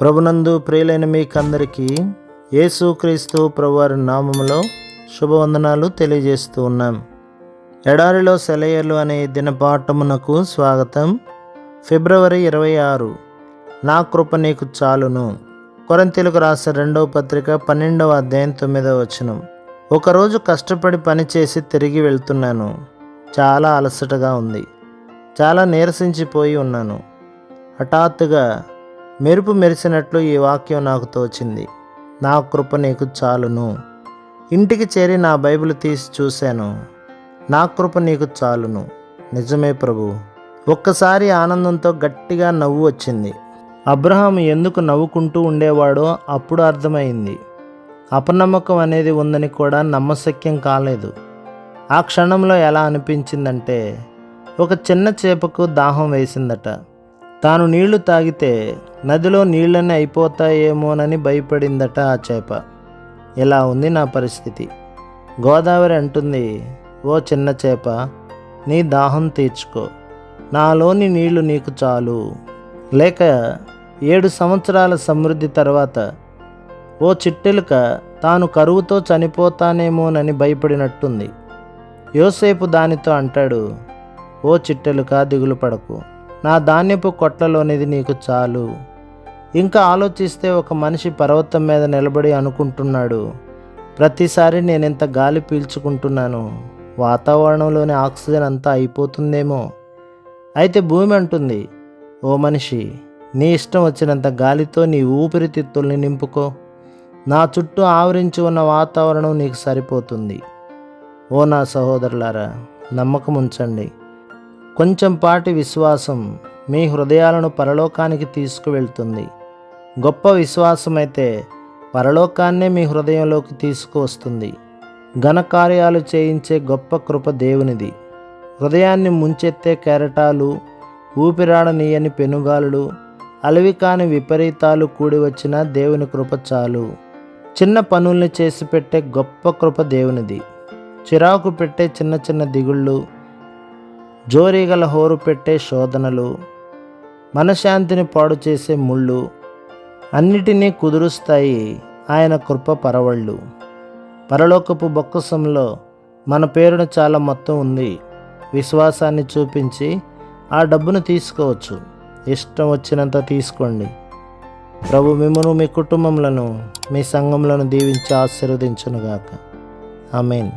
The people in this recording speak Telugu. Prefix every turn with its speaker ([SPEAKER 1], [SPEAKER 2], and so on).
[SPEAKER 1] ప్రభునందు ప్రియులైన మీకందరికీ యేసుక్రీస్తు ప్రభువారి నామములో శుభవందనాలు తెలియజేస్తూ ఉన్నాం. ఎడారిలో సెలయేర్లు అనే దినపాఠమునకు స్వాగతం. ఫిబ్రవరి 26. నా కృప నీకు చాలును. కొరింథీయులకు రాసిన 2వ పత్రిక 12వ అధ్యాయం 9వ వచనం. ఒకరోజు కష్టపడి పనిచేసి తిరిగి వెళ్తున్నాను. చాలా అలసటగా ఉంది. చాలా నీరసించిపోయి ఉన్నాను. హఠాత్తుగా మెరుపు మెరిసినట్లు ఈ వాక్యం నాకు తోచింది. నా కృప నీకు చాలును. ఇంటికి చేరి నా బైబిల్ తీసి చూశాను. నా కృప నీకు చాలును. నిజమే ప్రభు. ఒక్కసారి ఆనందంతో గట్టిగా నవ్వు వచ్చింది. అబ్రహాము ఎందుకు నవ్వుకుంటూ ఉండేవాడో అప్పుడు అర్థమైంది. అపనమ్మకం అనేది ఉందని కూడా నమ్మశక్యం కాలేదు. ఆ క్షణంలో ఎలా అనిపించిందంటే, ఒక చిన్న చేపకు దాహం వేసిందట. తాను నీళ్లు తాగితే నదిలో నీళ్ళని అయిపోతాయేమోనని భయపడిందట ఆ చేప. ఇలా ఉంది నా పరిస్థితి. గోదావరి అంటుంది, ఓ చిన్న చేప, నీ దాహం తీర్చుకో, నాలోని నీళ్లు నీకు చాలు. లేక 7 సంవత్సరాల సమృద్ధి తర్వాత ఓ చిట్టెలుక తాను కరువుతో చనిపోతానేమోనని భయపడినట్టుంది. యోసేపు దానితో అంటాడు, ఓ చిట్టెలుక, దిగులు పడకు, నా ధాన్యపు కొట్లలోనిది నీకు చాలు. ఇంకా ఆలోచిస్తే ఒక మనిషి పర్వతం మీద నిలబడి అనుకుంటున్నాడు, ప్రతిసారి నేనెంత గాలి పీల్చుకుంటున్నాను, వాతావరణంలోని ఆక్సిజన్ అంతా అయిపోతుందేమో. అయితే భూమి అంటుంది, ఓ మనిషి, నీ ఇష్టం వచ్చినంత గాలితో నీ ఊపిరితిత్తుల్ని నింపుకో, నా చుట్టూ ఆవరించి ఉన్న వాతావరణం నీకు సరిపోతుంది. ఓ నా సహోదరులారా, నమ్మకం ఉంచండి. కొంచెం పాటి విశ్వాసం మీ హృదయాలను పరలోకానికి తీసుకువెళ్తుంది. గొప్ప విశ్వాసమైతే పరలోకాన్నే మీ హృదయంలోకి తీసుకువస్తుంది. ఘనకార్యాలు చేయించే గొప్ప కృప దేవునిది. హృదయాన్ని ముంచెత్తే కెరటాలు, ఊపిరాడనీయని పెనుగాలులు, అలవి కాని విపరీతాలు కూడి వచ్చిన దేవుని కృప చాలు. చిన్న పనుల్ని చేసి పెట్టే గొప్ప కృప దేవునిది. చిరాకు పెట్టే చిన్న చిన్న దిగుళ్ళు, జోరీగల హోరు పెట్టే శోధనలు, మనశ్శాంతిని పాడు చేసే ముళ్ళు అన్నిటినీ కుదురుస్తాయి ఆయన కృప పరవళ్ళు. పరలోకపు బొక్కసంలో మన పేరున చాలా మొత్తం ఉంది. విశ్వాసాన్ని చూపించి ఆ డబ్బును తీసుకోవచ్చు. ఇష్టం వచ్చినంత తీసుకోండి. ప్రభు మిమ్మును, మీ కుటుంబములను, మీ సంఘములను దీవించి ఆశీర్వదించునుగాక. ఆమేన్.